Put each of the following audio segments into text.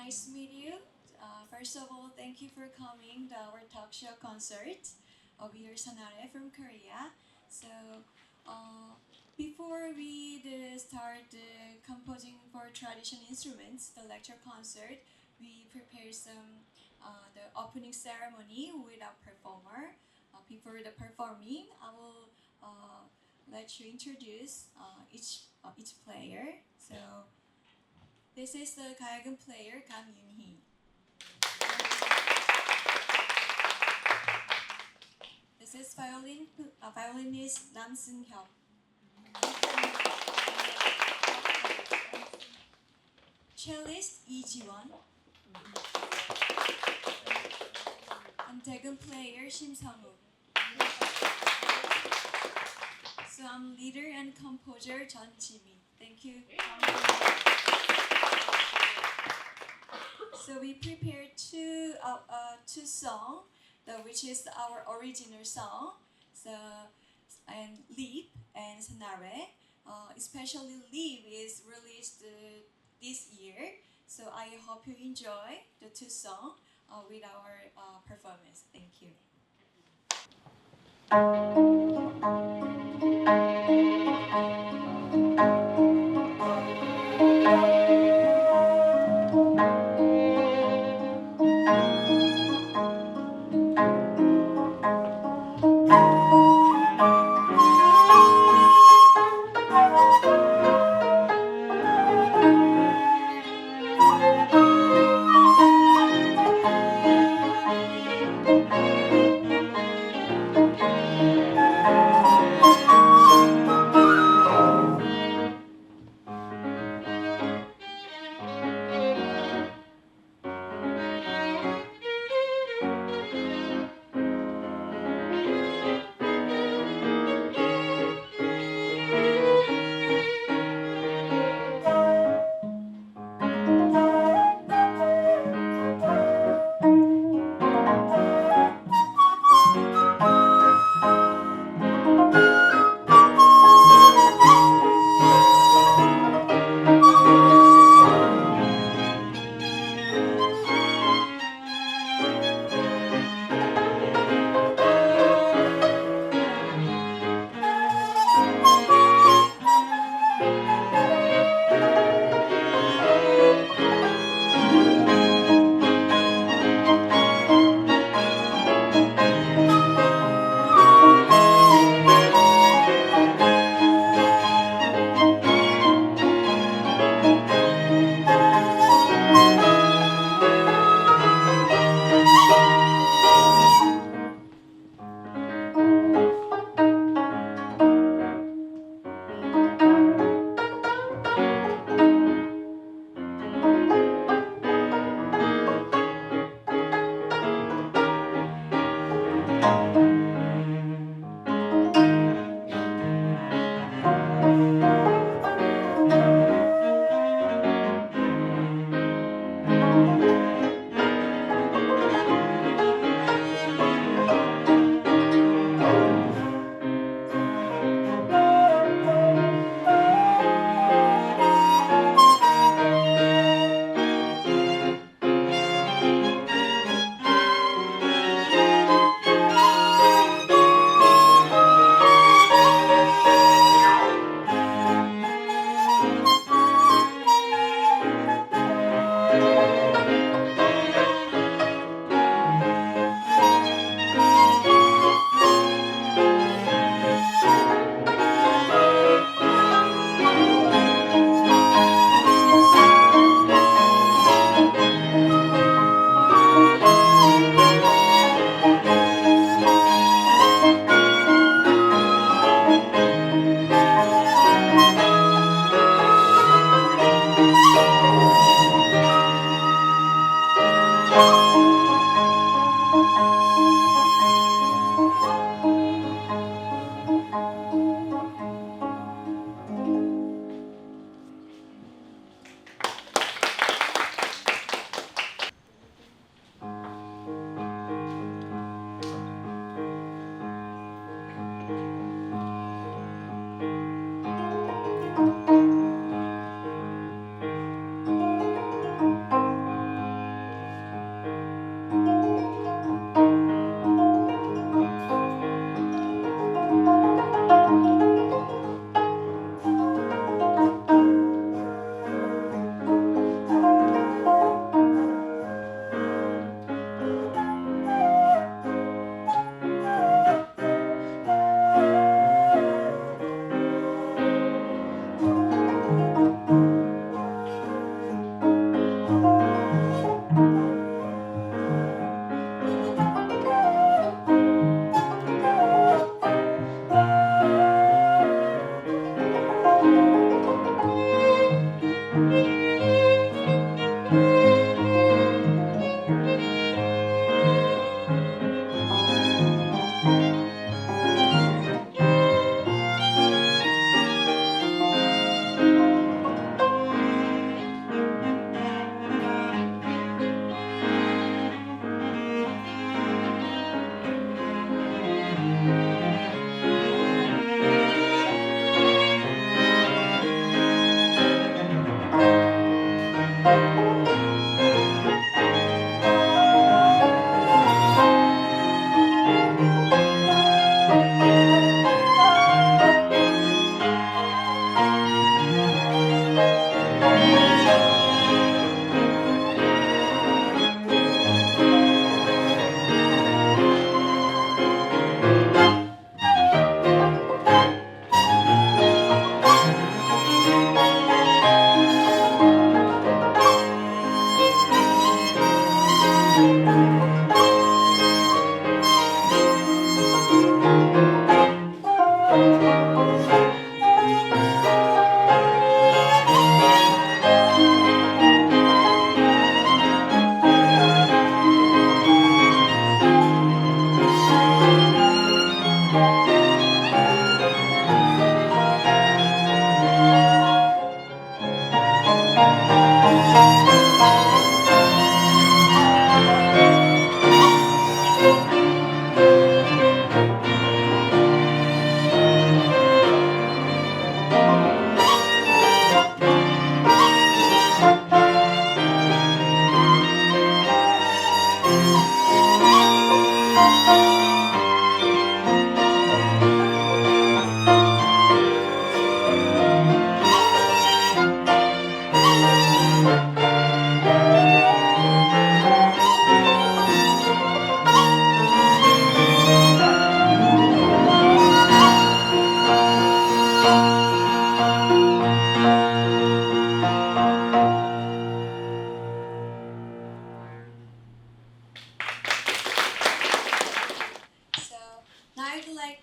Nice to meet you. First of all, thank you for coming to our Talkshow Concert. We are Sanare from Korea. So, before we start composing for traditional instruments, the lecture concert, we prepare some the opening ceremony with our performer. Before the performing, I will let you introduce each player. So, this is the 가야금 player Kang Yoon-hee. This is violinist Nam Seung-hyuk. Cellist Lee Ji-won. And dagon player Shim Sang-woo. So I'm leader and composer Jeon Ji-mi. Thank you. So we prepared two songs, which is our original song, so and Leap and Sanare. Especially Leap is released this year, so I hope you enjoy the two songs with our performance. Thank you.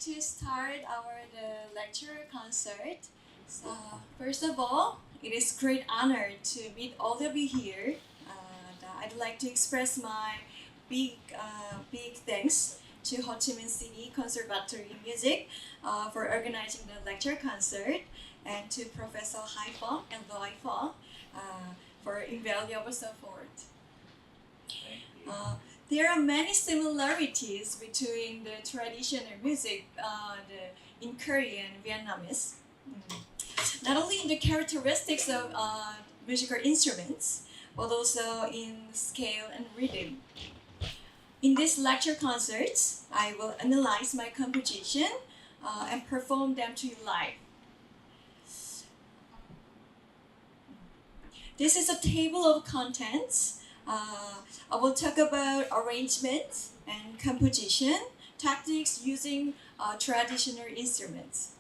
To start the lecture concert. So, first of all, it is great honor to meet all of you here. I'd like to express my big thanks to HCMC City Conservatory Music for organizing the lecture concert, and to Professor Haifa and Loifa for invaluable support. There are many similarities between the traditional music in Korean and Vietnamese. Not only in the characteristics of musical instruments, but also in scale and rhythm. In this lecture concerts, I will analyze my composition and perform them to you live. This is a table of contents. I will talk about arrangement and composition tactics using traditional instruments.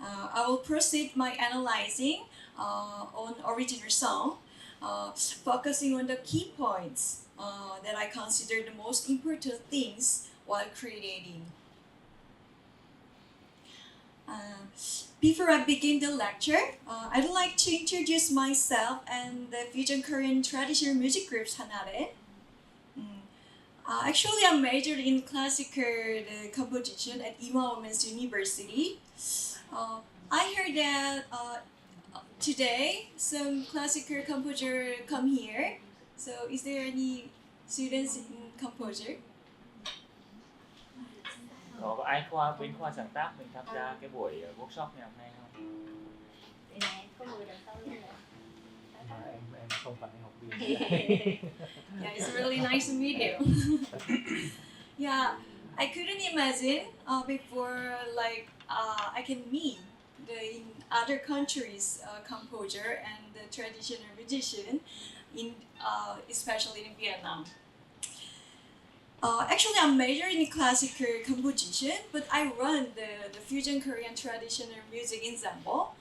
I will proceed my analyzing on original song, focusing on the key points that I consider the most important things while creating. Before I begin the lecture, I'd like to introduce myself and the fusion Korean traditional music group Sanare. Actually, I majored in classical composition at Ima Women's University. I heard that today some classical composer come here. So, is there any students in composer? Có ai bên khoa sáng tác mình tham gia cái buổi workshop ngày hôm nay không? Có người đằng sau luôn rồi. Em không phải học viên. Yeah, it's really nice to meet you. Yeah, I couldn't imagine before I can meet the other countries composer and the traditional musician especially in Vietnam. Actually, I'm majoring in classical composition, but I run the fusion Korean traditional music ensemble.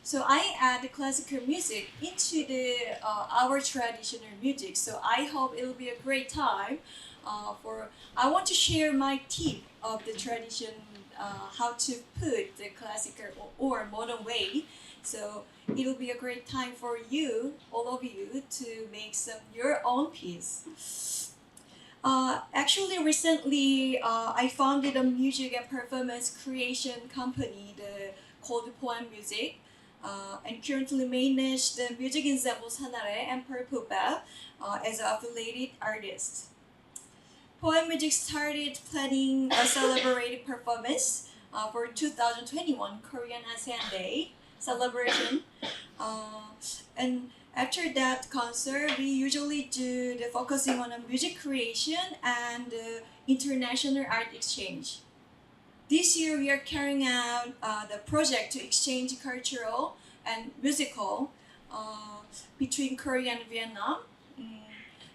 So I add the classical music into our traditional music. So I hope it'll be a great time. I want to share my tip of the tradition, how to put the classical or modern way. So it'll be a great time for you, all of you, to make your own piece. Actually, recently I founded a music and performance creation company called Poem Music, and currently manage the music ensemble Sanare and Purple as an affiliated artist. Poem Music started planning a celebrated performance for 2021 Korean ASEAN Day celebration, and After that concert, we usually do the focusing on the music creation and international art exchange. This year, we are carrying out the project to exchange cultural and musical between Korea and Vietnam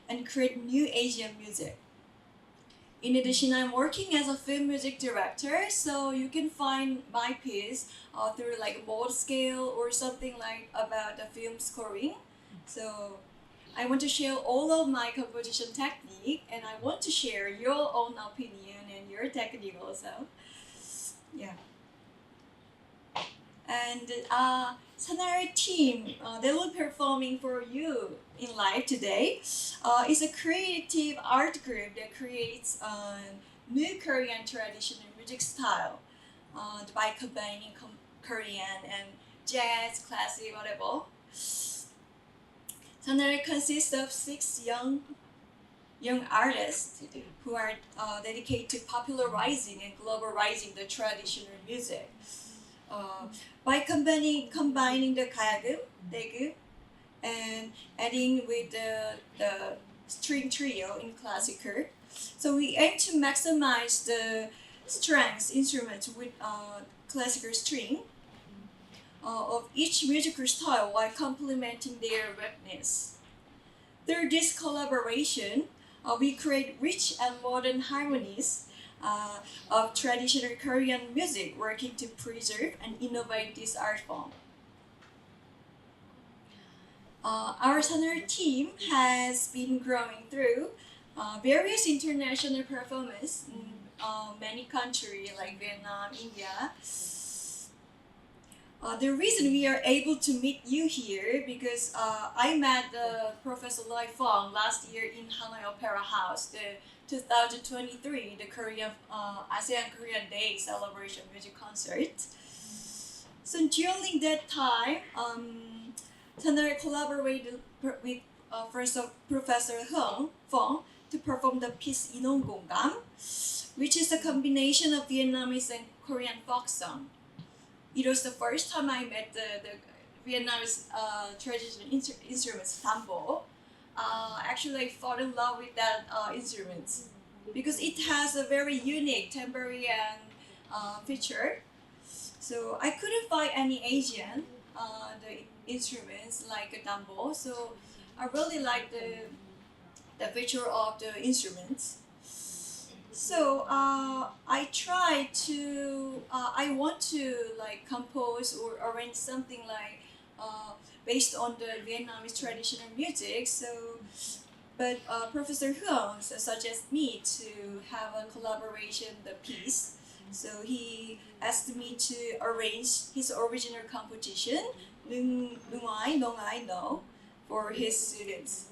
and create new Asian music. In addition, I'm working as a film music director, so you can find my piece through like mode scale or something like about the film scoring. So I want to share all of my composition technique, and I want to share your own opinion and your technique also. Yeah. And Sanare team, they will be performing for you in live today. It's a creative art group that creates new Korean traditional music style by combining Korean and jazz, classic, whatever. Sanare consists of 6 young artists who are dedicated to popularizing and globalizing the traditional music. By combining the 가야금, 대금, and adding with the string trio in classical. So we aim to maximize the strengths instruments with classical string of each musical style while complementing their wetness. Through this collaboration, we create rich and modern harmonies of traditional Korean music, working to preserve and innovate this art form. Our Sanare team has been growing through various international performances in many countries like Vietnam, India. The reason we are able to meet you here because I met Professor Lai Fong last year in Hanoi Opera House, the 2023, the Korean ASEAN Korean Day celebration music concert. So during that time, Sanare collaborated with Professor Fong to perform the piece 인원공감, which is a combination of Vietnamese and Korean folk song. It was the first time I met the Vietnamese traditional instruments, tambo. Actually, I fell in love with that instrument because it has a very unique timberian feature. So I couldn't find any Asian the instruments like a tambo. So I really like the feature of the instruments. So I try to I want to like compose or arrange something like based on the Vietnamese traditional music. So, but Professor Huang suggested me to have a collaboration the piece. So he asked me to arrange his original composition, Nung Ai Nong I Know, for his students.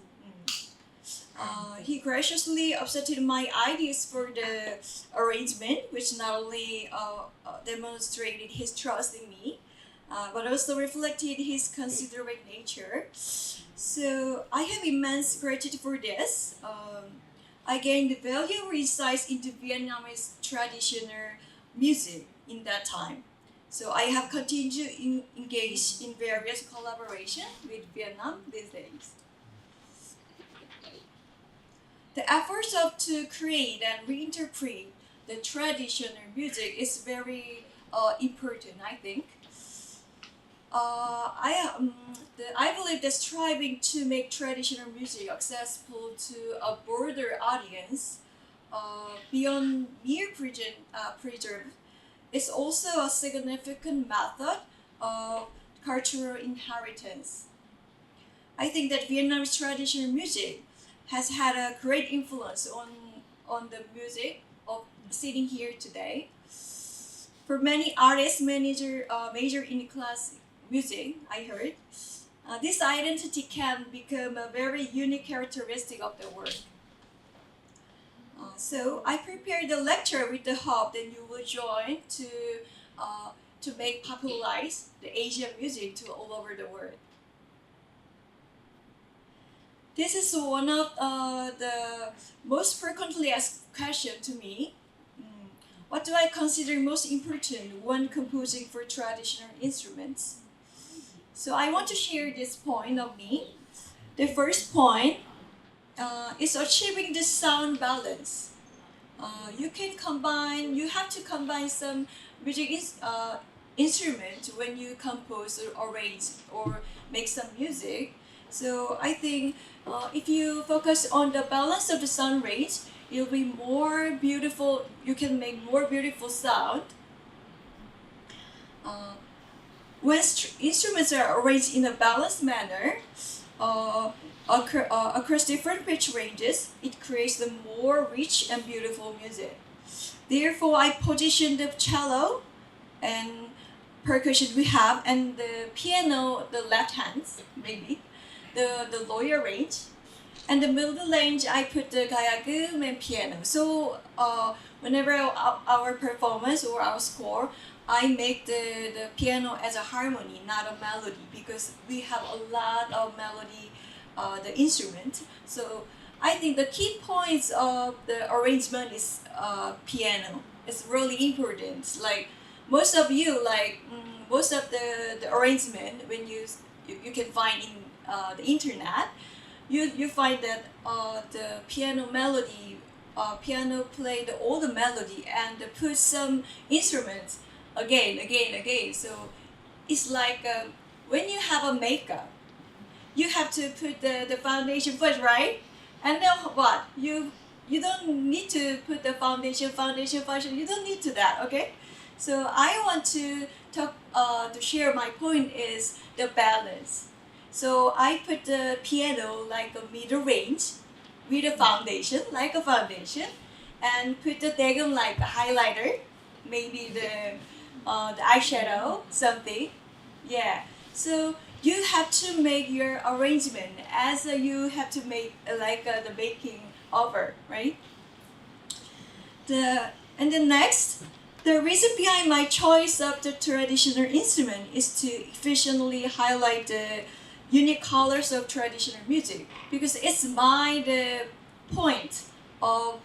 He graciously accepted my ideas for the arrangement, which not only demonstrated his trust in me, but also reflected his considerate nature. So I have immense gratitude for this. I gained valuable insights into Vietnamese traditional music in that time. So I have continued to engage in various collaborations with Vietnam these days. The efforts of to create and reinterpret the traditional music is very important, I think. I believe that striving to make traditional music accessible to a broader audience beyond mere preserve is also a significant method of cultural inheritance. I think that Vietnamese traditional music has had a great influence on the music of sitting here today. For many artists, major in classic music, I heard, this identity can become a very unique characteristic of the work. So I prepared the lecture with the hope that you will join to make popularize the Asian music to all over the world. This is one of the most frequently asked questions to me. What do I consider most important when composing for traditional instruments? So I want to share this point of me. The first point is achieving the sound balance. You have to combine some music instrument when you compose or arrange or make some music. So I think if you focus on the balance of the sound range, it'll be more beautiful. You can make more beautiful sound. When instruments are arranged in a balanced manner across different pitch ranges, it creates the more rich and beautiful music. Therefore, I position the cello and percussion we have, and the piano, the left hands, maybe, the lower range, and the middle range, I put the 가야금 and piano. So whenever our performance or our score, I make the piano as a harmony, not a melody, because we have a lot of melody, the instrument. So I think the key points of the arrangement is piano. It's really important. Like most of you, most of the arrangement when you can find in the internet, you find that the piano melody, piano play all the melody and put some instruments again. So it's like when you have a makeup, you have to put the foundation first, right? And then what? You don't need to put the foundation. You don't need to that, okay? So I want to talk to share my point is the balance. So I put the piano like a middle range with a foundation, like a foundation, and put the daegum like a highlighter, maybe the eyeshadow, something. Yeah. So you have to make your arrangement as you have to make like the making over, right? And then next, the reason behind my choice of the traditional instrument is to efficiently highlight the unique colors of traditional music, because it's the point of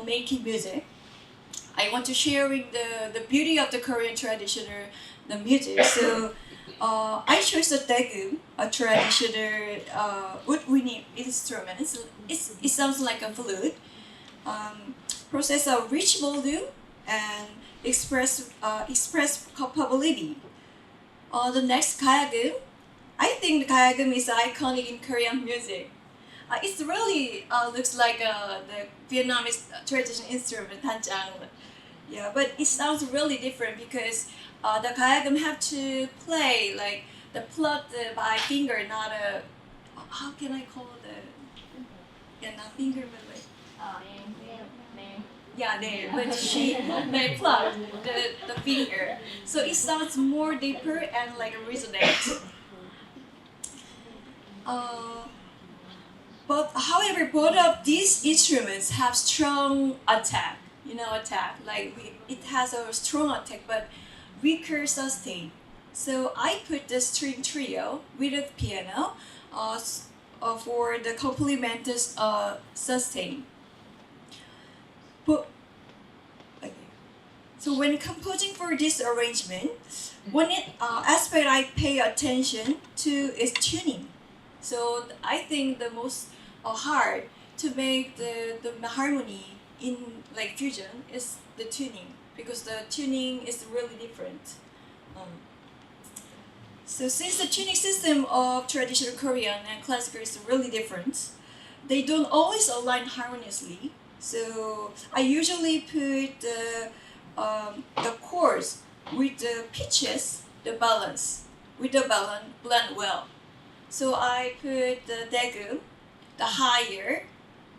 making music. I want to sharing the beauty of the Korean traditional the music. So I chose the daegum, a traditional woodwind instrument. It sounds like a flute. Possess a rich volume and express capability. The next 가야금. I think the 가야금 is iconic in Korean music. It really looks like the Vietnamese traditional instrument, hanjang. Yeah, but it sounds really different because the 가야금 have to play like the plucked by finger, not a how can I call not finger but like nail. But they pluck the finger, so it sounds more deeper and like resonate. But however, both of these instruments have strong attack. It has a strong attack, but weaker sustain. So I put the string trio with the piano for the complemented sustain. So when composing for this arrangement, one aspect I pay attention to is tuning. So I think the most hard to make the harmony in like fusion is the tuning, because the tuning is really different. So since the tuning system of traditional Korean and classical is really different, they don't always align harmoniously. So I usually put the chords with the pitches, the balance blend well. So I put the daegum, the higher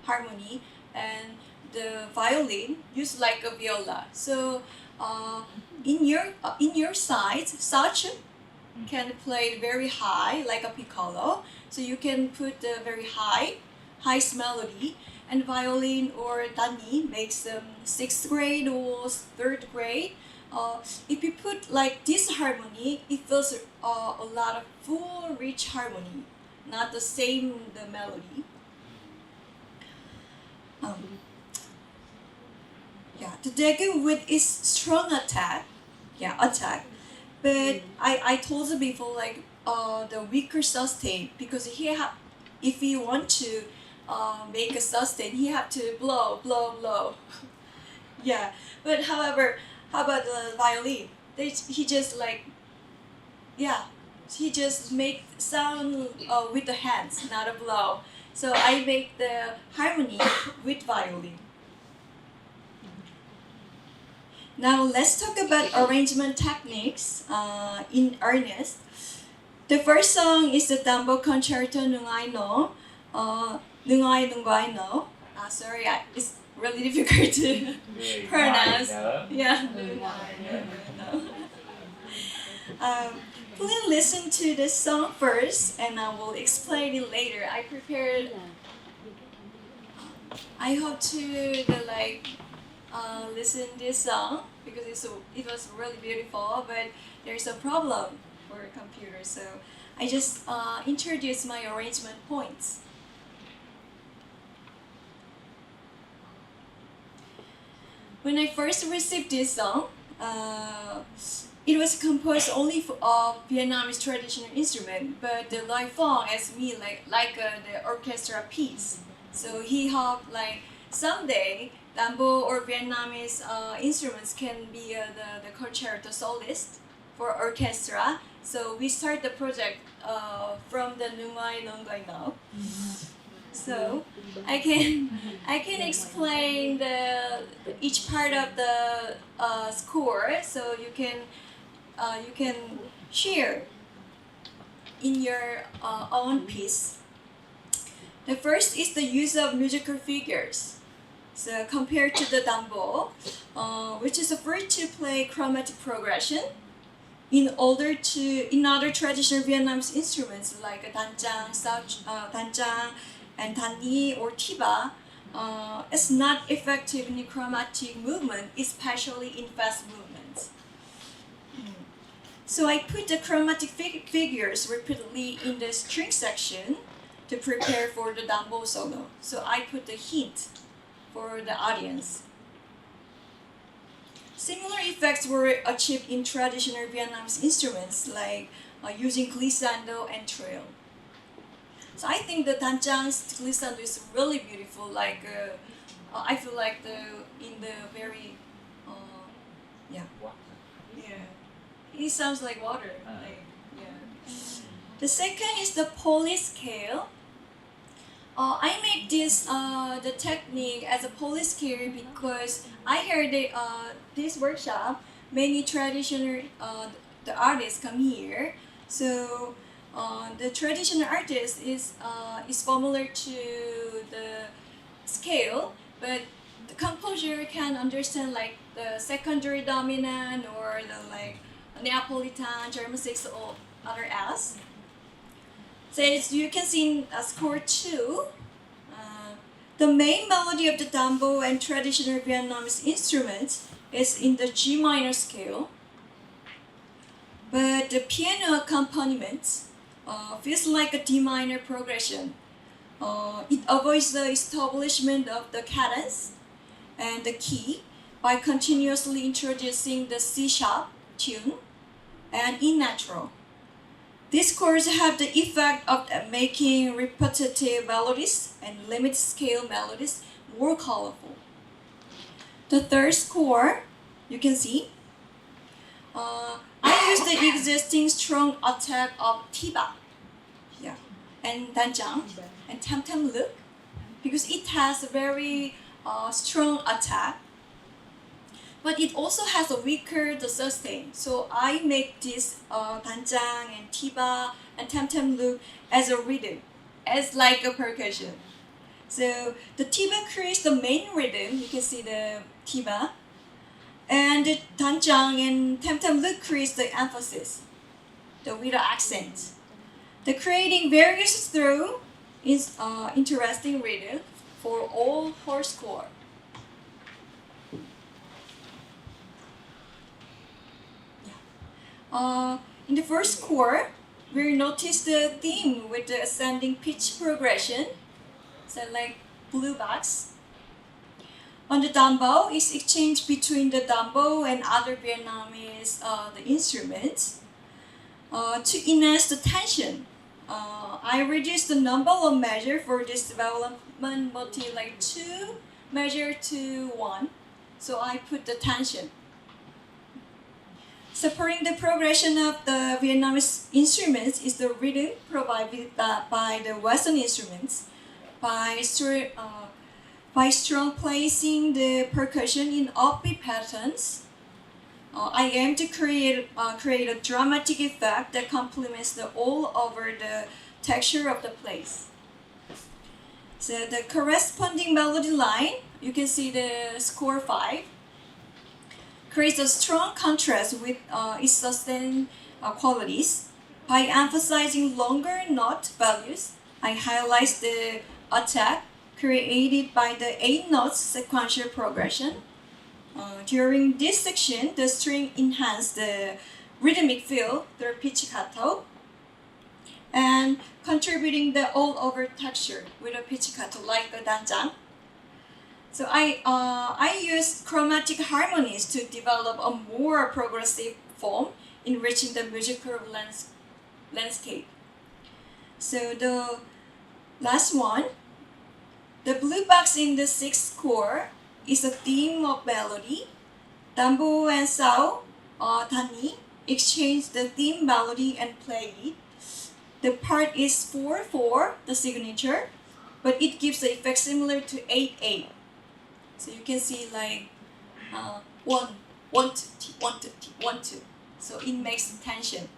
harmony, and the violin used like a viola. So in your side, such can play very high like a piccolo. So you can put the very highest melody, and violin or dani makes them 6th grade or 3rd grade. If you put like this harmony, it feels a lot of full, rich harmony, not the same the melody. The daegum with its strong attack, but I told you before like the weaker sustain, because if he want to make a sustain, he have to blow, blow, blow. Yeah, but however, how about the violin? He just like, yeah, he just make sound with the hands, not a blow. So I make the harmony with violin. Now let's talk about arrangement techniques in earnest. The first song is the Dambo Concerto Nung I Know. Nung I Know. Sorry, it's really difficult to pronounce. Yeah. Please listen to the song first, and I will explain it later. I prepared. I hope to listen this song because it was really beautiful, but there's a problem for a computer, so I just introduce my arrangement points. When I first received this song, it was composed only for Vietnamese traditional instrument, but the Lai Phong asked me the orchestra piece. So he hoped someday Dambo or Vietnamese instruments can be the concerto soloist for orchestra. So we start the project from the Nungai Nungai now. So I can explain each part of the score, so you can share in your own piece. The first is the use of musical figures. So compared to the Dambo, which is a free-to-play chromatic progression, in other traditional Vietnamese instruments like danjang, and tani or tiba, it's not effective in chromatic movement, especially in fast movements. So I put the chromatic figures repeatedly in the string section to prepare for the Dambo solo. So I put the hint for the audience. Similar effects were achieved in traditional Vietnamese instruments like using glissando and trill. So I think the danjang's glissando is really beautiful. I feel like in the very it sounds like water. The second is the poly scale. I make the technique as a poly scale because I heard this workshop. Many traditional the artists come here, so the traditional artist is familiar to the scale, but the composer can understand the secondary dominant or the Neapolitan, German 6 or other S. So as you can see in score 2, the main melody of the Dambo and traditional Vietnamese instruments is in the G minor scale, but the piano accompaniment feels like a D minor progression. It avoids the establishment of the cadence and the key by continuously introducing the C sharp tune and E natural. These chords have the effect of making repetitive melodies and limited scale melodies more colorful. The third score, you can see, I use the existing strong attack of tiba, and danjang and tam look because it has a very strong attack, but it also has a weaker the sustain. So I make this danjang and tiba and tam look as a rhythm, as like a percussion. So the tiba creates the main rhythm. You can see the tiba, and the danjang and tam look creates the emphasis, the with the accent. The creating various through is interesting rhythm for all four score. In the first score, we notice the theme with the ascending pitch progression, so like blue box. On the Dambo is exchange between the Dambo and other Vietnamese the instruments to enhance the tension I reduced the number of measure for this development motif like 2 measure to 1. So I put the tension. Supporting the progression of the Vietnamese instruments is the rhythm provided by the Western instruments. By strong placing the percussion in upbeat patterns, I aim to create a dramatic effect that complements the all over the texture of the place. So the corresponding melody line, you can see the score 5, creates a strong contrast with its sustained qualities. By emphasizing longer note values, I highlight the attack created by the 8 notes sequential progression. During this section, the string enhanced the rhythmic feel through pizzicato and contributing the all-over texture with a pizzicato like a danjang. So I used chromatic harmonies to develop a more progressive form, enriching the musical landscape. So the last one, the blue box in the 6th score is a theme of melody. Dambo and Sao, Tani, exchange the theme melody and play it. The part is 4/4, the signature, but it gives the effect similar to 8/8. So you can see like 1, 1, 2, 1, 2, 1, 2. So it makes tension.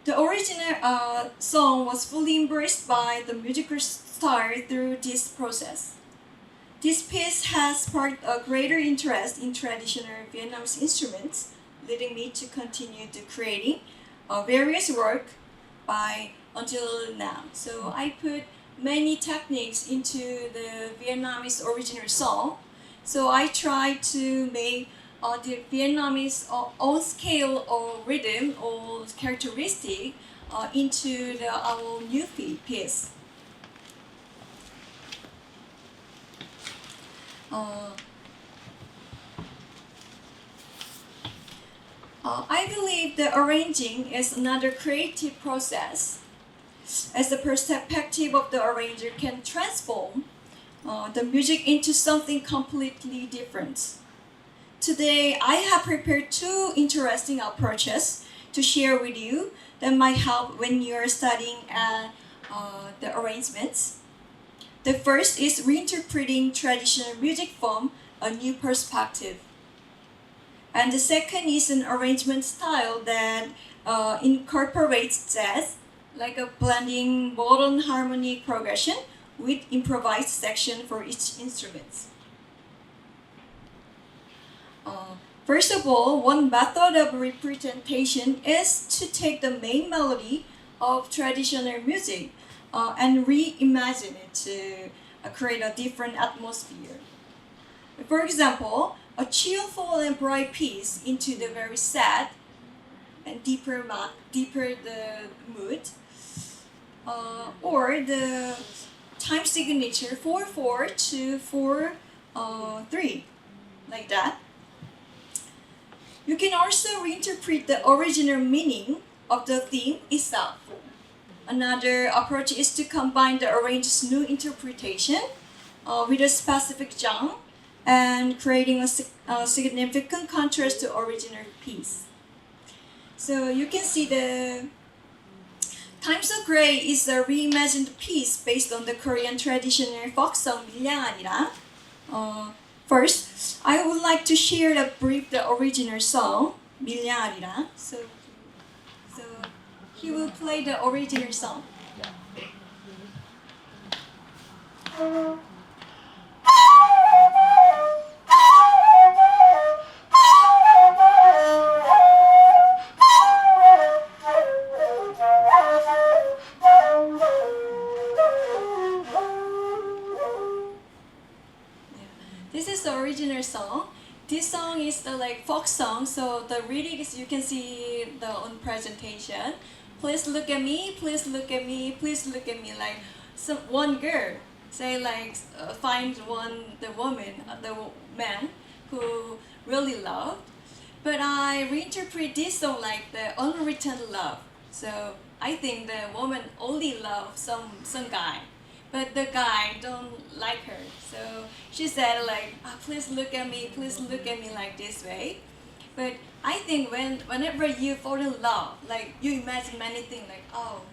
The original song was fully embraced by the musical star through this process. This piece has sparked a greater interest in traditional Vietnamese instruments, leading me to continue to creating various work by until now. So I put many techniques into the Vietnamese original song. So I try to make the Vietnamese own scale or rhythm or characteristic into our new piece. I believe the arranging is another creative process, as the perspective of the arranger can transform the music into something completely different. Today, I have prepared 2 interesting approaches to share with you that might help when you're studying the arrangements. The first is reinterpreting traditional music from a new perspective. And the second is an arrangement style that incorporates jazz, like a blending modern harmonic progression with improvised section for each instrument. First of all, one method of representation is to take the main melody of traditional music and reimagine it to create a different atmosphere. For example, a cheerful and bright piece into the very sad and deeper the mood, or the time signature 4/4 to 4/3, like that. You can also reinterpret the original meaning of the theme itself. Another approach is to combine the arranger's new interpretation with a specific genre and creating a significant contrast to original piece. So you can see the Times of Grey is a reimagined piece based on the Korean traditional folk song 밀양아리라. First, I would like to share the original song 밀양아리라. So he will play the original song. This is the original song. This song is the folk song, so the lyrics you can see on presentation. Please look at me, please look at me, please look at me. Like one girl say find the woman, the man who really loved. But I reinterpret this song like the unwritten love. So I think the woman only love some guy, but the guy don't like her. So she said like, please look at me like this way. But I think whenever you fall in love, like you imagine many things like, oh,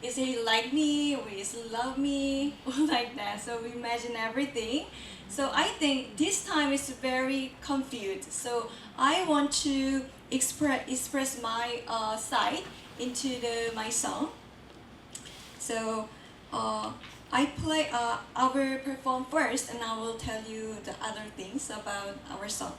is he like me or is he love me or like that. So we imagine everything. So I think this time is very confused. So I want to express my side into my song. So I will perform first, and I will tell you the other things about our song.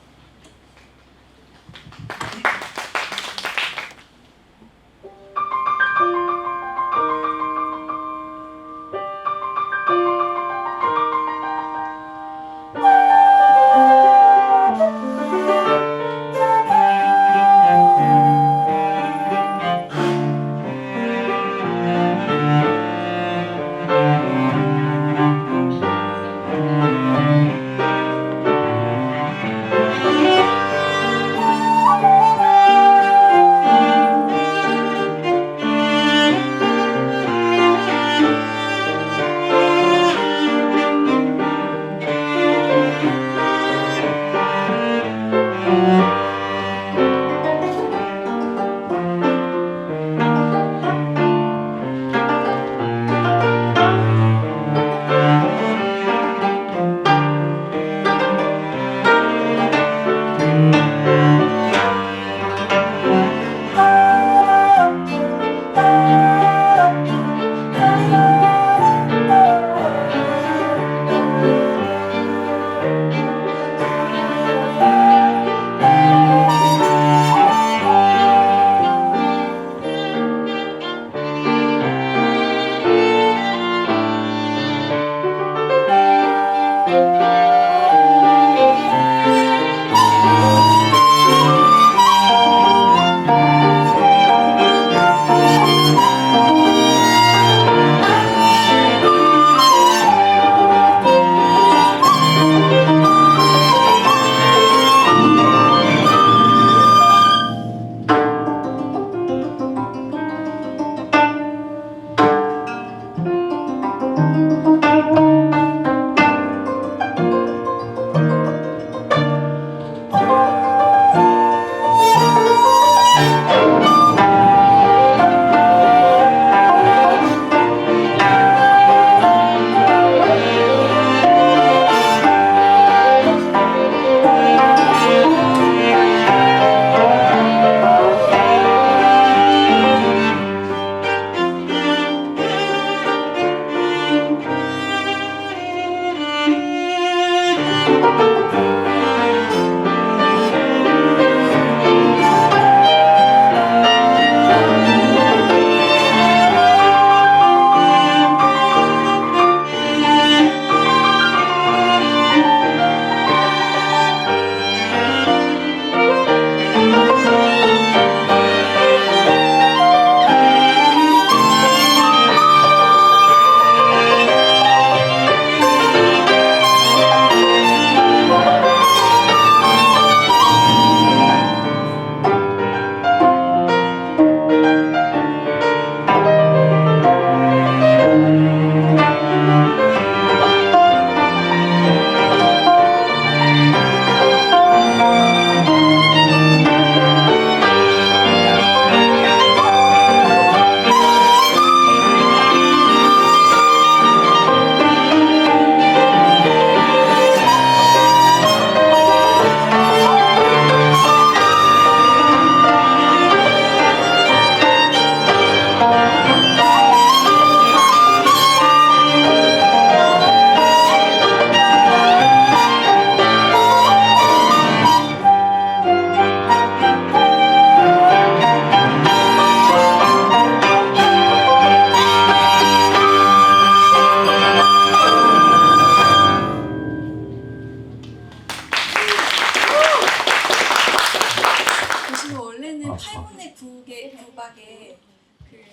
그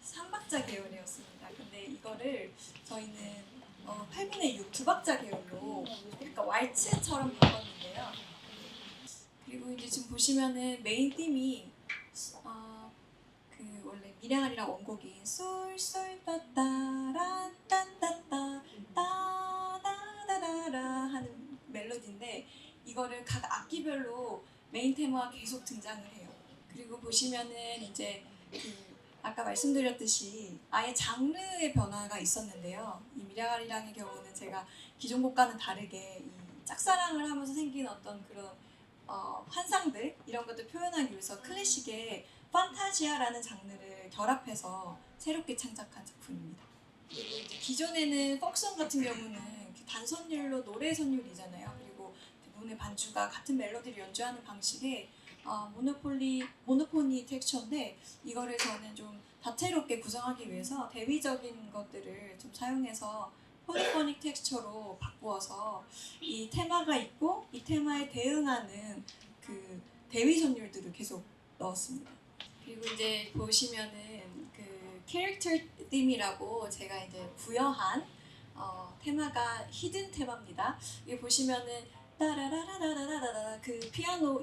3박자 계열이었습니다. 근데 이거를 저희는 8분의 6 2박자 계열로 그러니까 왈츠처럼 바꿨는데요. 그리고 이제 지금 보시면은 메인 팀이 그 원래 미량아리랑 원곡인 솔솔따따라 딴따따 따다다다라 하는 멜로디인데 이거를 각 악기별로 메인 테마가 계속 등장을 해요. 그리고 보시면은 이제 아까 말씀드렸듯이 아예 장르의 변화가 있었는데요. 이 미량아리랑의 경우는 제가 기존 곡과는 다르게 이 짝사랑을 하면서 생긴 어떤 그런 환상들 이런 것들 표현하기 위해서 클래식의 판타지아라는 장르를 결합해서 새롭게 창작한 작품입니다. 그리고 이제 기존에는 펑크송 같은 경우는 단선율로 노래 선율이잖아요. 그리고 대부분의 반주가 같은 멜로디를 연주하는 방식의 모노포니 텍스처인데 이거를 저는 좀 다채롭게 구성하기 위해서 대위적인 것들을 좀 사용해서 폴리포닉 텍스처로 바꾸어서 이 테마가 있고 이 테마에 대응하는 그 대위 선율들을 계속 넣었습니다. 그리고 이제 보시면은 그 캐릭터 팀이라고 제가 이제 부여한 테마가 히든 테마입니다. 여기 보시면은 따라라라라라라라 그 피아노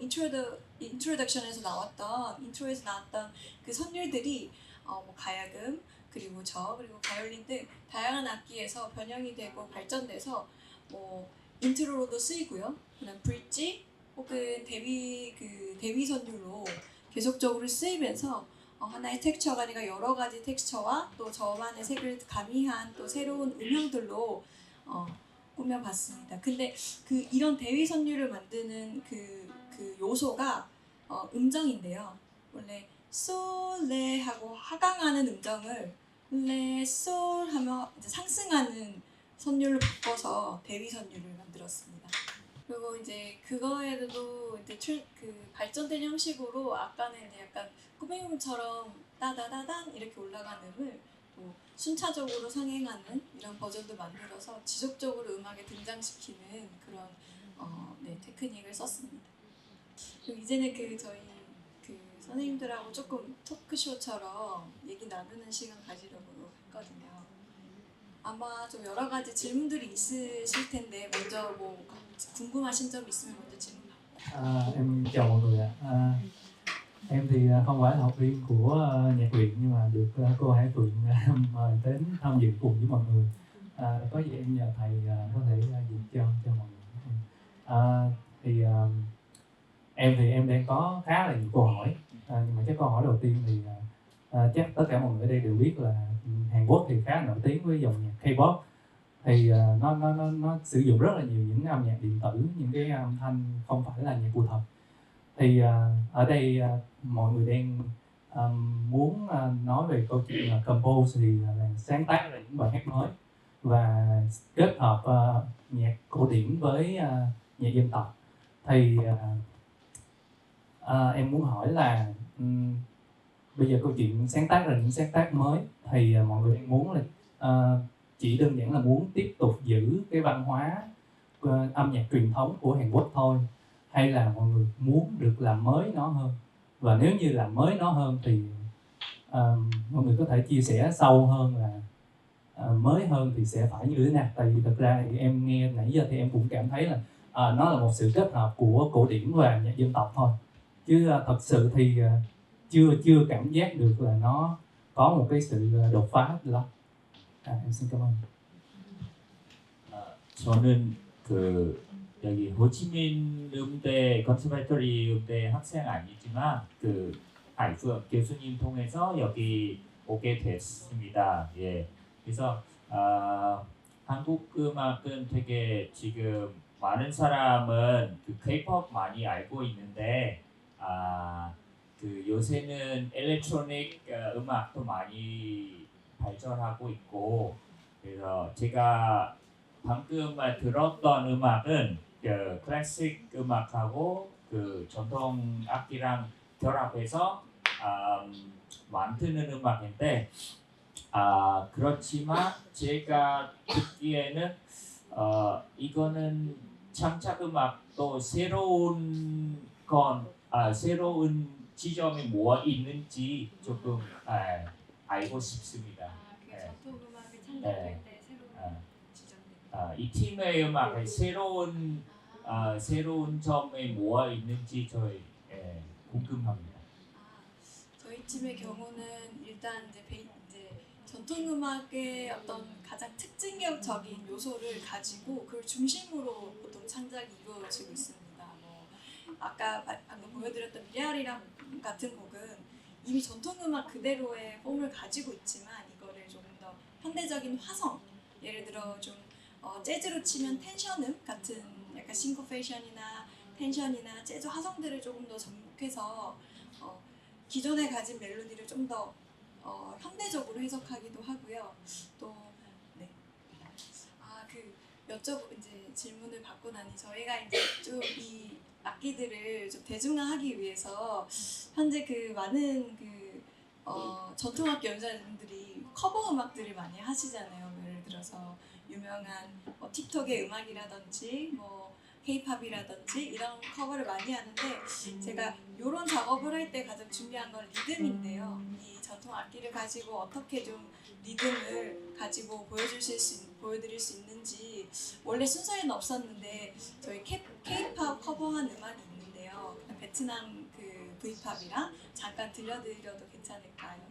인트로덕션에서 나왔던 인트로에서 나왔던 그 선율들이 뭐 가야금 그리고 그리고 바이올린 등 다양한 악기에서 변형이 되고 발전돼서 뭐 인트로로도 쓰이고요. 그다음 브릿지 혹은 대위 선율로 계속적으로 쓰이면서 하나의 텍스처가 아니라 여러 가지 텍스처와 또 저만의 색을 가미한 또 새로운 음향들로 꾸며봤습니다. 근데 이런 대위 선율을 만드는 그 요소가 음정인데요. 원래 솔레 하고 하강하는 음정을 레 솔 하며 이제 상승하는 선율로 바꿔서 대위 선율을 만들었습니다. 그리고 이제 그거에도 이제 발전된 형식으로 아까는 이제 약간 꾸미음처럼 따다다단 이렇게 올라가는 음을 또 순차적으로 상행하는 이런 버전도 만들어서 지속적으로 음악에 등장시키는 그런 테크닉을 썼습니다. 그리고 이제는 저희 선생님들하고 조금 토크쇼처럼 얘기 나누는 시간 가지려고 했거든요. 아마 좀 여러 가지 질문들이 있으실 텐데 먼저 뭐 궁금하신 점 있으면 먼저 질문. Em chào mọi người ạ. Em thì không phải là học viên của nhạc viện nhưng mà được cô Hải Phượng mời đến tham dự cùng với mọi người. Có gì em nhờ thầy có thể dịch cho mọi người. Em đang có khá là nhiều câu hỏi, nhưng mà chắc câu hỏi đầu tiên thì chắc tất cả mọi người ở đây đều biết là Hàn Quốc thì khá nổi tiếng với dòng nhạc K-pop. Thì nó sử dụng rất là nhiều những âm nhạc điện tử, những cái âm thanh không phải là nhạc cụ thật. Thì ở đây mọi người đang muốn nói về câu chuyện là compose thì là sáng tác ra những bài hát mới và kết hợp nhạc cổ điển với nhạc dân tộc. Thì em muốn hỏi là bây giờ câu chuyện sáng tác ra những sáng tác mới thì mọi người đang muốn là chỉ đơn giản là muốn tiếp tục giữ cái văn hóa âm nhạc truyền thống của Hàn Quốc thôi, hay là mọi người muốn được làm mới nó hơn? Và nếu như làm mới nó hơn thì mọi người có thể chia sẻ sâu hơn là mới hơn thì sẽ phải như thế nào? Tại vì thật ra thì em nghe nãy giờ thì em cũng cảm thấy là nó là một sự kết hợp của cổ điển và nhạc dân tộc thôi, chứ thật sự thì chưa cảm giác được là nó có một cái sự đột phá lắm. Em xin cảm ơn. 저는 여기 호치민 음대 컨서베토리 음대 학생 아니지만 하이프 교수님 통해서 여기 오게 됐습니다. 예. 그래서 한국 음악은 되게 지금 많은 사람은 K-pop 많이 알고 있는데 요새는 일렉트로닉 음악도 많이 발전하고 있고, 그래서 제가 방금 들었던 음악은 클래식 음악하고 전통 악기랑 결합해서 만드는 음악인데 그렇지만 제가 듣기에는 이거는 창작 음악도 새로운 지점이 뭐가 있는지 조금 알고 싶습니다. 전통 음악을 창작할 때 새로운 지점들. 이 팀의 음악에 새로운 점이 뭐가 있는지 저희 궁금합니다. 저희 이쯤의 경우는 일단 이제 전통 음악의 어떤 가장 특징적인 요소를 가지고 그걸 중심으로 보통 창작이 이루어지고 있습니다. 뭐 아까 방금 보여드렸던 미래아리랑 같은 곡은 이미 전통 음악 그대로의 폼을 가지고 있지만 이거를 조금 더 현대적인 화성, 예를 들어 좀 재즈로 치면 텐션음 같은 약간 싱코페이션이나 텐션이나 재즈 화성들을 조금 더 접목해서 기존에 가진 멜로디를 좀 더 현대적으로 해석하기도 하고요. 또 네. 이제 질문을 받고 나니 저희가 이제 좀 이 악기들을 좀 대중화하기 위해서 현재 그 많은 전통악기 연주자분들이 커버 음악들을 많이 하시잖아요. 예를 들어서 유명한 틱톡의 음악이라든지 뭐 K-팝이라든지 이런 커버를 많이 하는데 제가 이런 작업을 할 때 가장 중요한 건 리듬인데요. 이 전통 악기를 가지고 어떻게 좀 리듬을 가지고 보여드릴 수 있는지 원래 순서에는 없었는데 저희 K-팝 커버한 음악이 있는데요. 베트남 그 V-팝이랑 잠깐 들려드려도 괜찮을까요?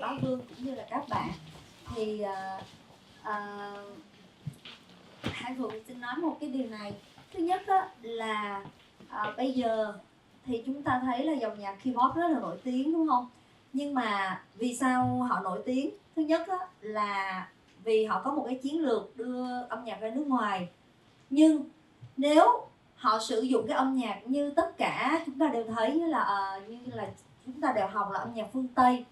Bá Vương cũng như là các bạn thì Hải Phượng xin nói một cái điều này. Thứ nhất á, là bây giờ thì chúng ta thấy là dòng nhạc K-pop rất là nổi tiếng đúng không? Nhưng mà vì sao họ nổi tiếng? Thứ nhất á, là vì họ có một cái chiến lược đưa âm nhạc ra nước ngoài. Nhưng nếu họ sử dụng cái âm nhạc như tất cả chúng ta đều thấy như là chúng ta đều học là âm nhạc phương Tây,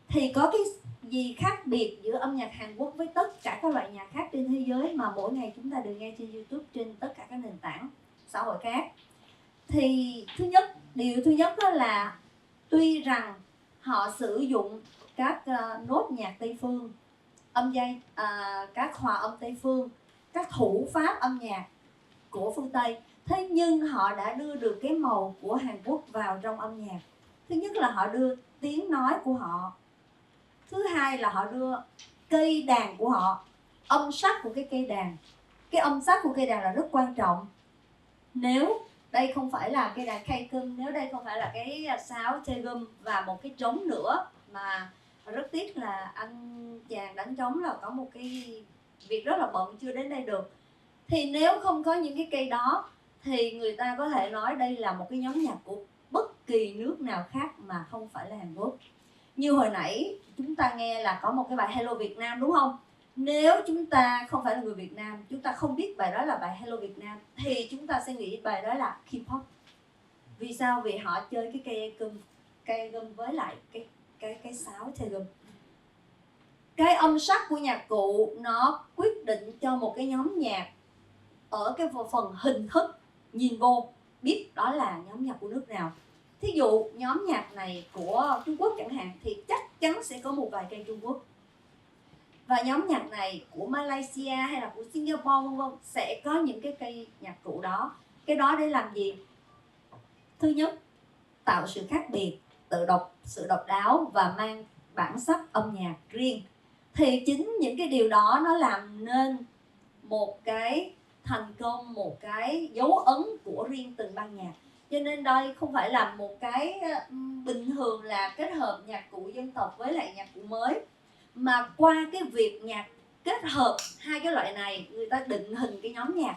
thì có cái gì khác biệt giữa âm nhạc Hàn Quốc với tất cả các loại nhạc khác trên thế giới mà mỗi ngày chúng ta đều nghe trên YouTube, trên tất cả các nền tảng xã hội khác? Thì điều thứ nhất đó là tuy rằng họ sử dụng các nốt nhạc Tây phương, các hòa âm Tây phương, các thủ pháp âm nhạc của phương Tây, thế nhưng họ đã đưa được cái màu của Hàn Quốc vào trong âm nhạc. Thứ nhất là họ đưa tiếng nói của họ, thứ hai là họ đưa cây đàn của họ, âm sắc của cái cây đàn. Cái âm sắc của cây đàn là rất quan trọng. Nếu đây không phải là cây đàn khay cơm, nếu đây không phải là cái sáo chegum và một cái trống nữa, mà rất tiếc là anh chàng đánh trống là có một cái việc rất là bận chưa đến đây được, thì nếu không có những cái cây đó thì người ta có thể nói đây là một cái nhóm nhạc của bất kỳ nước nào khác mà không phải là Hàn Quốc. Như hồi nãy chúng ta nghe là có một cái bài Hello Việt Nam đúng không? Nếu chúng ta không phải là người Việt Nam, chúng ta không biết bài đó là bài Hello Việt Nam, thì chúng ta sẽ nghĩ bài đó là K-pop. Vì sao? Vì họ chơi cái cây gum với lại cái sáo chơi gum. Cái âm sắc của nhạc cụ nó quyết định cho một cái nhóm nhạc ở cái phần hình thức, nhìn vô biết đó là nhóm nhạc của nước nào. Thí dụ nhóm nhạc này của Trung Quốc chẳng hạn thì chắc chắn sẽ có một vài cây Trung Quốc. Và nhóm nhạc này của Malaysia hay là của Singapore vân vân sẽ có những cái cây nhạc cụ đó. Cái đó để làm gì? Thứ nhất, tạo sự khác biệt, sự độc đáo và mang bản sắc âm nhạc riêng. Thì chính những cái điều đó nó làm nên một cái thành công, một cái dấu ấn của riêng từng ban nhạc. Cho nên đây không phải là một cái bình thường là kết hợp nhạc cụ dân tộc với lại nhạc cụ mới, mà qua cái việc nhạc kết hợp hai cái loại này, người ta định hình cái nhóm nhạc,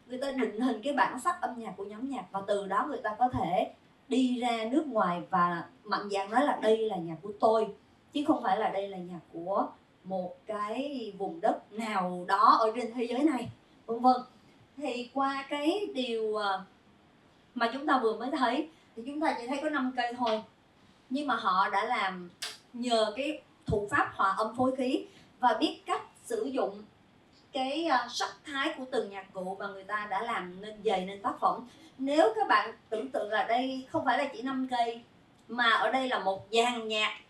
người ta định hình cái bản sắc âm nhạc của nhóm nhạc, và từ đó người ta có thể đi ra nước ngoài và mạnh dạn nói là đây là nhạc của tôi, chứ không phải là đây là nhạc của một cái vùng đất nào đó ở trên thế giới này, vân vân. Thì qua cái điều mà chúng ta vừa mới thấy thì chúng ta chỉ thấy có 5 cây thôi, nhưng mà họ đã làm nhờ cái thủ pháp hòa âm phối khí và biết cách sử dụng cái sắc thái của từng nhạc cụ mà người ta đã làm nên dày nên tác phẩm. Nếu các bạn tưởng tượng là đây không phải là chỉ 5 cây mà ở đây là một dàn nhạc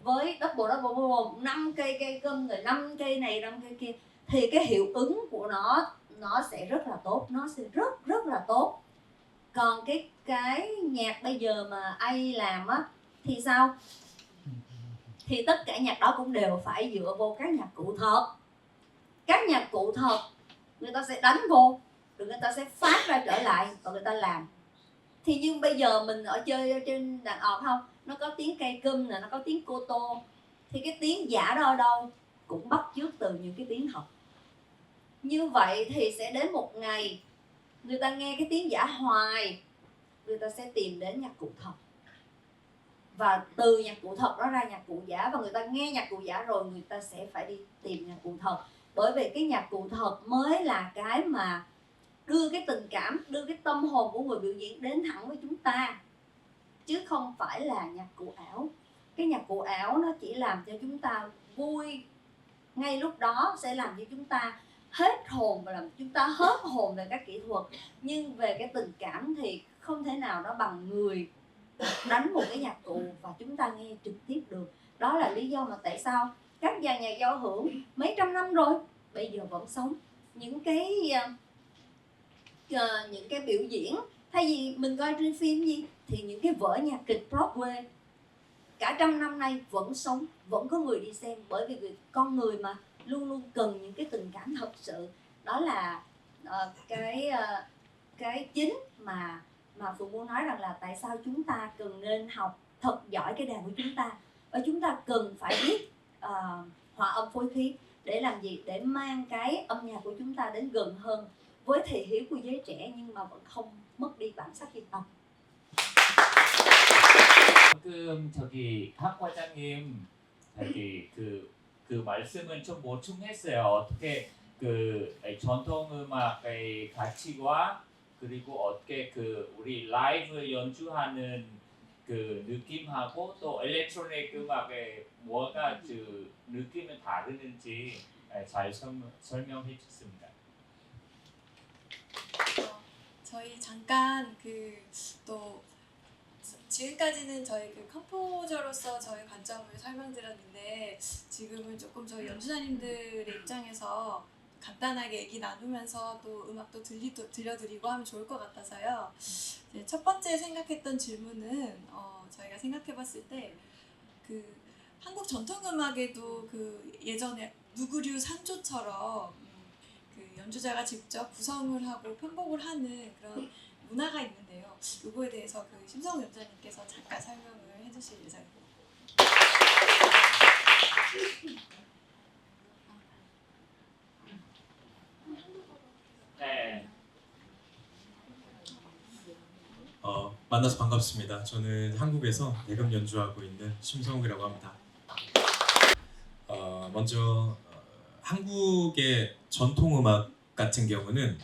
với double 5 cây cơm rồi 5 cây này 5 cây kia, thì cái hiệu ứng của nó sẽ rất là tốt, nó sẽ rất là tốt. Còn cái nhạc bây giờ mà ai làm á thì sao? Thì tất cả nhạc đó cũng đều phải dựa vô các nhạc cụ thật. Các nhạc cụ thật người ta sẽ đánh vô rồi người ta sẽ phát ra trở lại và người ta làm. Thì nhưng bây giờ mình ở chơi trên đàn ọt không, nó có tiếng cây cơm nè, nó có tiếng cô tô, thì cái tiếng giả đó ở đâu cũng bắt chước từ những cái tiếng thật. Như vậy thì sẽ đến một ngày người ta nghe cái tiếng giả hoài, người ta sẽ tìm đến nhạc cụ thật, và từ nhạc cụ thật đó ra nhạc cụ giả, và người ta nghe nhạc cụ giả rồi người ta sẽ phải đi tìm nhạc cụ thật. Bởi vì cái nhạc cụ thật mới là cái mà đưa cái tình cảm, đưa cái tâm hồn của người biểu diễn đến thẳng với chúng ta, chứ không phải là nhạc cụ ảo. Cái nhạc cụ ảo nó chỉ làm cho chúng ta vui ngay lúc đó, sẽ làm cho chúng ta hết hồn và làm chúng ta hết hồn về các kỹ thuật, nhưng về cái tình cảm thì không thể nào nó bằng người đánh một cái nhạc cụ và chúng ta nghe trực tiếp được. Đó là lý do mà tại sao các dàn nhạc giao hưởng mấy trăm năm rồi bây giờ vẫn sống. Những cái biểu diễn, thay vì mình coi trên phim gì thì những cái vở nhạc kịch Broadway cả trăm năm nay vẫn sống, vẫn có người đi xem, bởi vì con người mà luôn luôn cần những cái tình cảm thật sự. Đó là cái chính mà Phượng muốn nói rằng là tại sao chúng ta cần nên học thật giỏi cái đàn của chúng ta. và chúng ta cần phải biết hòa âm phối khí để làm gì? Để mang cái âm nhạc của chúng ta đến gần hơn với thị hiếu của giới trẻ nhưng mà vẫn không mất đi bản sắc dân tộc. 방금 저기 학 과장님 저기 그 말씀은 좀 모충했어요. 어떻게 그 전통 음악의 가치와 그리고 어떻게 그 우리 라이브 연주하는 그 느낌하고 또 일렉트로닉 음악의 뭐가 그 느낌은 다르는지 잘 설명해 주셨습니다. 저희 잠깐 또 지금까지는 저희 컴포저로서 저희 관점을 설명드렸는데 지금은 조금 저희 연주자님들의 입장에서 간단하게 얘기 나누면서 또 음악도 들려드리고 하면 좋을 것 같아서요. 첫 번째 생각했던 질문은 저희가 생각해봤을 때 한국 전통음악에도 예전에 누구류 산조처럼 연주자가 직접 구성을 하고 편곡을 하는 그런 문화가 있는데요. 이거에 대해서 심성우 연주자님께서 잠깐 설명을 해주실 예정입니다. 네. 만나서 반갑습니다. 저는 한국에서 대금 연주하고 있는 심성욱이라고 합니다. 먼저 한국의 전통음악 같은 경우는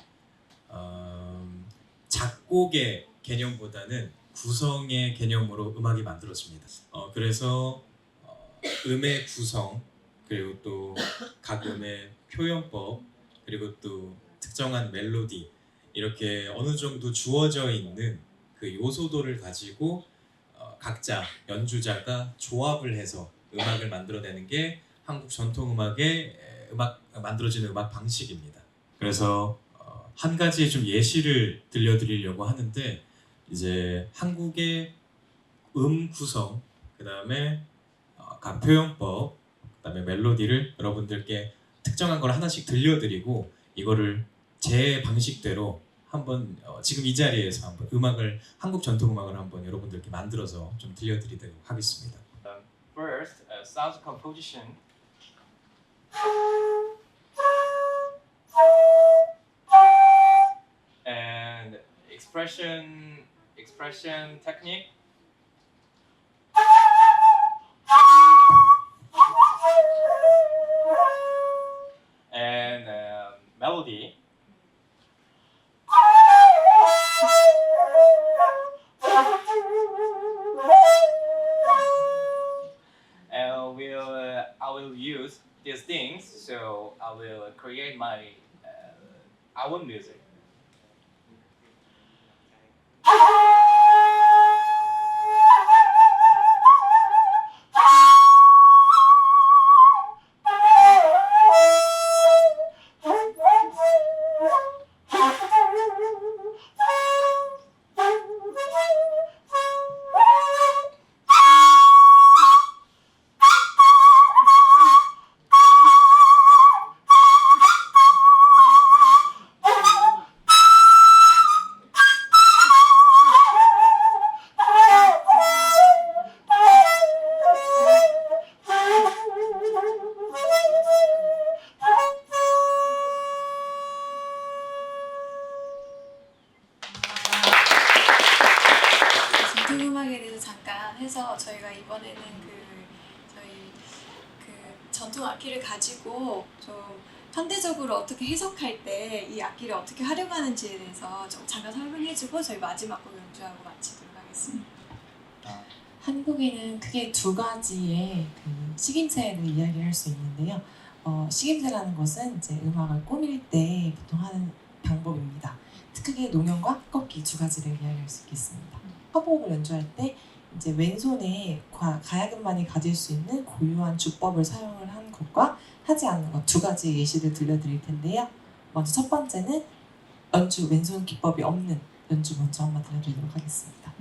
작곡의 개념보다는 구성의 개념으로 음악이 만들어집니다. 그래서 음의 구성 그리고 또 각 음의 표현법 그리고 또 특정한 멜로디 이렇게 어느 정도 주어져 있는 그 요소도를 가지고 각자 연주자가 조합을 해서 음악을 만들어내는 게 한국 전통음악의 만들어지는 음악 방식입니다. 그래서 한 가지 좀 예시를 들려드리려고 하는데 이제 한국의 음 구성, 그 다음에 각 표현법, 그 다음에 멜로디를 여러분들께 특정한 걸 하나씩 들려드리고 이거를 제 방식대로 한번 지금 이 자리에서 한번 한국 전통음악을 한번 여러분들께 만들어서 좀 들려드리도록 하겠습니다. First, sound composition. And expression technique. And melody. I will use these things, so I will create my own music. 전통음악에 대해서 잠깐 해서 저희가 이번에는 저희 전통 악기를 가지고 좀 현대적으로 어떻게 해석할 때 이 악기를 어떻게 활용하는지에 대해서 좀 잠깐 설명해주고 저희 마지막 곡 연주하고 마치도록 하겠습니다. 한국에는 크게 두 가지의 식임새를 이야기할 수 있는데요. 식임새라는 것은 이제 음악을 꾸밀 때 보통 하는 방법입니다. 크게 농연과 꺾기 두 가지를 이야기할 수 있겠습니다. 화복을 연주할 때 이제 왼손에 가야금만이 가질 수 있는 고유한 주법을 사용을 한 것과 하지 않는 것 두 가지 예시를 들려드릴 텐데요. 먼저 첫 번째는 왼손 기법이 없는 연주 먼저 한번 들려드리도록 하겠습니다.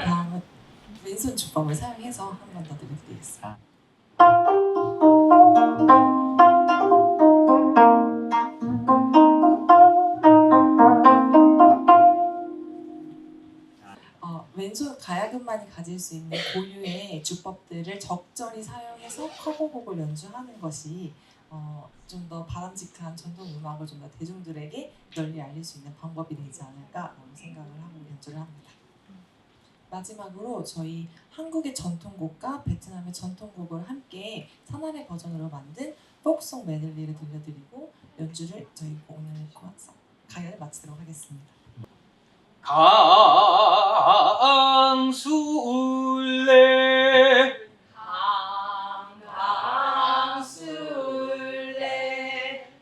다음은 왼손 주법을 사용해서 한 번 더 들려드리겠습니다. 자금만이 가질 수 있는 고유의 주법들을 적절히 사용해서 커버곡을 연주하는 것이 좀 더 바람직한 전통 음악을 좀 더 대중들에게 널리 알릴 수 있는 방법이 되지 않을까라고 생각을 하고 연주를 합니다. 마지막으로 저희 한국의 전통곡과 베트남의 전통곡을 함께 사나레 버전으로 만든 포크송 메들리를 들려드리고 연주를 저희 오늘 강연을 마치도록 하겠습니다. 강술래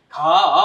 강술래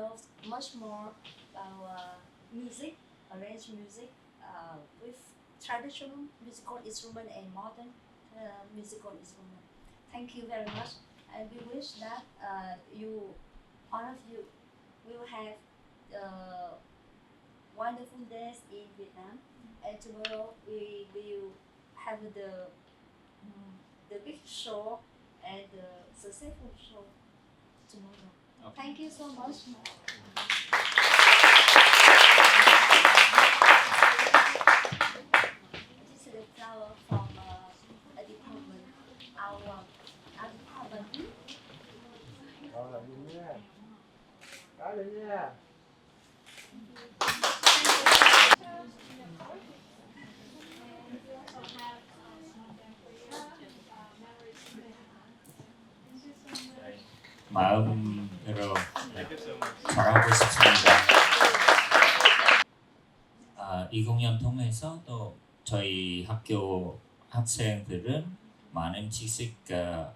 know much more about music, arranged music with traditional musical instrument and modern musical instrument. Thank you very much, and we wish that all of you, will have wonderful days in Vietnam, and tomorrow we will have the big show and the successful show tomorrow. Okay. Thank you so much. This is a flower from a department. Our department. Rồi là gì nha. Có rồi nha. 마음으로 잘하고 싶습니다. 이 공연 통해서 또 저희 학교 학생들은 많은 지식을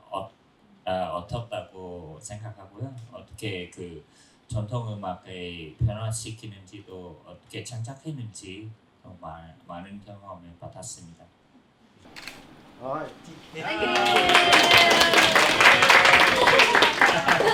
얻었다고 생각하고요. 어떻게 그 전통 음악을 변화시키는지도 어떻게 창작했는지 정말 많은 경험을 받았습니다. Rồi. Thank you.